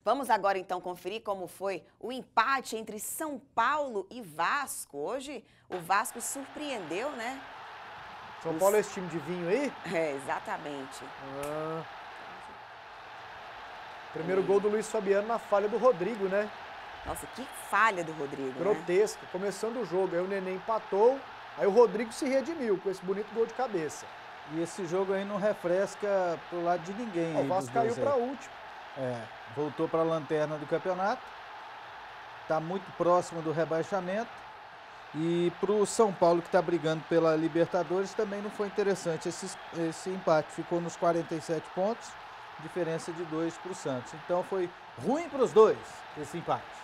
Vamos agora então conferir como foi o empate entre São Paulo e Vasco. Hoje o Vasco surpreendeu, né? São Paulo é esse time de vinho aí? É, exatamente. Primeiro gol do Luiz Fabiano na falha do Rodrigo, né? Nossa, que falha do Rodrigo, né? Grotesca. Começando o jogo, aí o Nenê empatou, aí o Rodrigo se redimiu com esse bonito gol de cabeça. E esse jogo aí não refresca pro lado de ninguém. O Vasco caiu para último. Voltou para a lanterna do campeonato, está muito próximo do rebaixamento. E para o São Paulo, que está brigando pela Libertadores, também não foi interessante esse empate. Ficou nos 47 pontos, diferença de 2 para o Santos. Então foi ruim para os dois esse empate.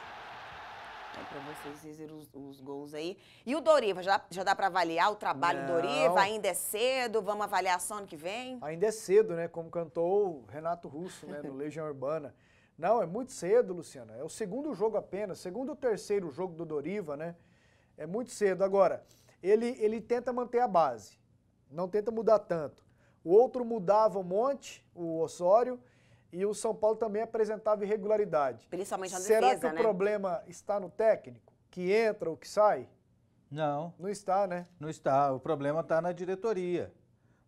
Para vocês verem os gols aí. E o Doriva, já dá para avaliar o trabalho do Doriva? Ainda é cedo? Vamos avaliar só ano que vem? Ainda é cedo, né? Como cantou o Renato Russo, né? No Legião Urbana. Não, é muito cedo, Luciana. É o segundo jogo apenas, segundo ou terceiro jogo do Doriva, né? É muito cedo. Agora, ele tenta manter a base, não tenta mudar tanto. O outro mudava um monte, o Osório, e o São Paulo também apresentava irregularidade. Principalmente na defesa, defesa, né? Será que o problema está no técnico, que entra ou que sai? Não. Não está, né? Não está. O problema está na diretoria.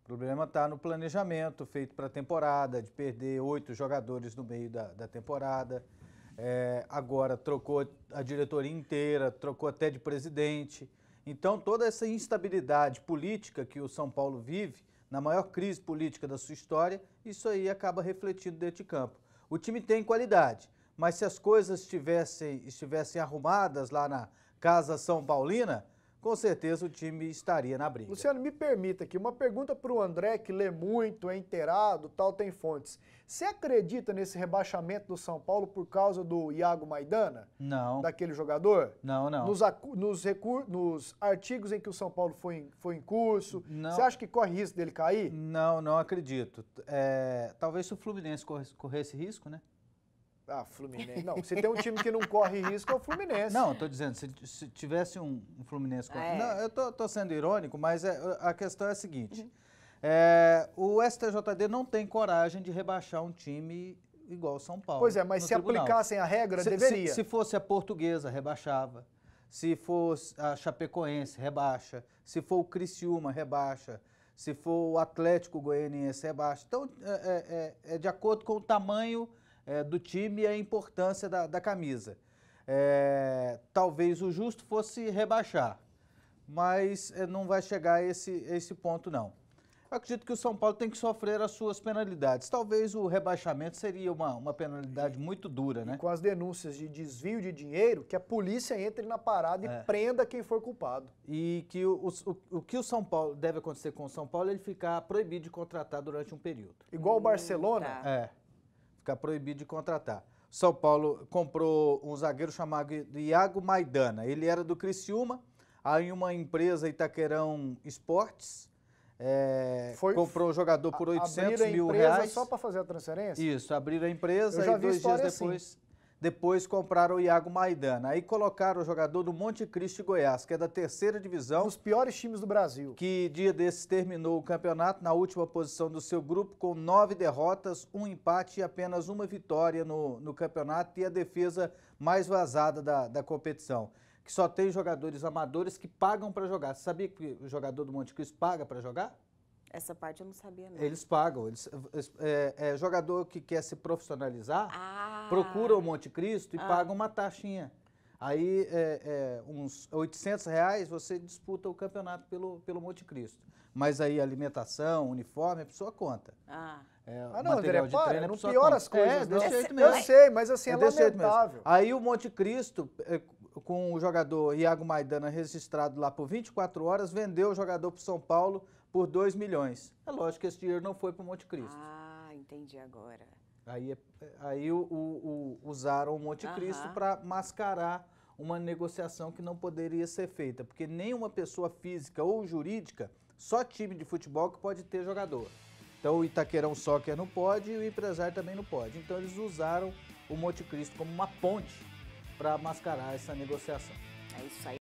O problema está no planejamento feito para a temporada, de perder 8 jogadores no meio da temporada. Agora trocou a diretoria inteira, trocou até de presidente. Então toda essa instabilidade política que o São Paulo vive, na maior crise política da sua história, isso aí acaba refletindo dentro de campo. O time tem qualidade, mas se as coisas estivessem arrumadas lá na Casa São Paulina, com certeza o time estaria na briga. Luciano, me permita aqui uma pergunta para o André, que lê muito, é inteirado, tal, tem fontes. Você acredita nesse rebaixamento do São Paulo por causa do Iago Maidana? Não. Daquele jogador? Não, não. Nos artigos em que o São Paulo foi em curso, não. Você acha que corre risco dele cair? Não, não acredito. Talvez se o Fluminense corresse risco, né? Ah, Fluminense. Não, se tem um time que não corre risco é o Fluminense. Não, estou dizendo, se tivesse um Fluminense... Não, eu tô sendo irônico, mas a questão é a seguinte. O STJD não tem coragem de rebaixar um time igual o São Paulo. Pois é, mas se aplicassem a regra, deveria. Se fosse a Portuguesa, rebaixava. Se fosse a Chapecoense, rebaixa. Se for o Criciúma, rebaixa. Se for o Atlético Goianiense, rebaixa. Então, é de acordo com o tamanho do time e a importância da camisa. Talvez o justo fosse rebaixar, mas não vai chegar a esse ponto, não. Eu acredito que o São Paulo tem que sofrer as suas penalidades. Talvez o rebaixamento seria uma penalidade muito dura, né? Com as denúncias de desvio de dinheiro, que a polícia entre na parada e prenda quem for culpado. E que o que o São Paulo deve acontecer com o São Paulo é ele ficar proibido de contratar durante um período. Igual o Barcelona? Ficar proibido de contratar. São Paulo comprou um zagueiro chamado Iago Maidana. Ele era do Criciúma, aí uma empresa Itaquerão Esportes comprou o jogador por 800 mil reais. Só para fazer a transferência? Isso, abriram a empresa e 2 dias depois compraram o Iago Maidana. Aí colocaram o jogador do Monte Cristo de Goiás, que é da 3ª divisão. Um dos piores times do Brasil. Que dia desses terminou o campeonato na última posição do seu grupo com 9 derrotas, 1 empate e apenas 1 vitória no campeonato e a defesa mais vazada da competição. Que só tem jogadores amadores que pagam para jogar. Você sabia que o jogador do Monte Cristo paga para jogar? Essa parte eu não sabia, não. Eles pagam. Jogador que quer se profissionalizar, procura o Monte Cristo e paga uma taxinha. Aí, uns 800 reais, você disputa o campeonato pelo Monte Cristo. Mas aí, alimentação, uniforme, a pessoa conta. Não, André, para, não piora as coisas, não. Desse jeito mesmo. Eu sei, mas assim, é lamentável. Aí o Monte Cristo, com o jogador Iago Maidana registrado lá por 24 horas, vendeu o jogador para o São Paulo por 2 milhões. É lógico que esse dinheiro não foi para o Monte Cristo. Entendi agora. Aí usaram o Monte Cristo para mascarar uma negociação que não poderia ser feita, porque nenhuma pessoa física ou jurídica, só time de futebol que pode ter jogador. Então o Itaquerão Soccer não pode e o empresário também não pode. Então eles usaram o Monte Cristo como uma ponte para mascarar essa negociação. É isso aí.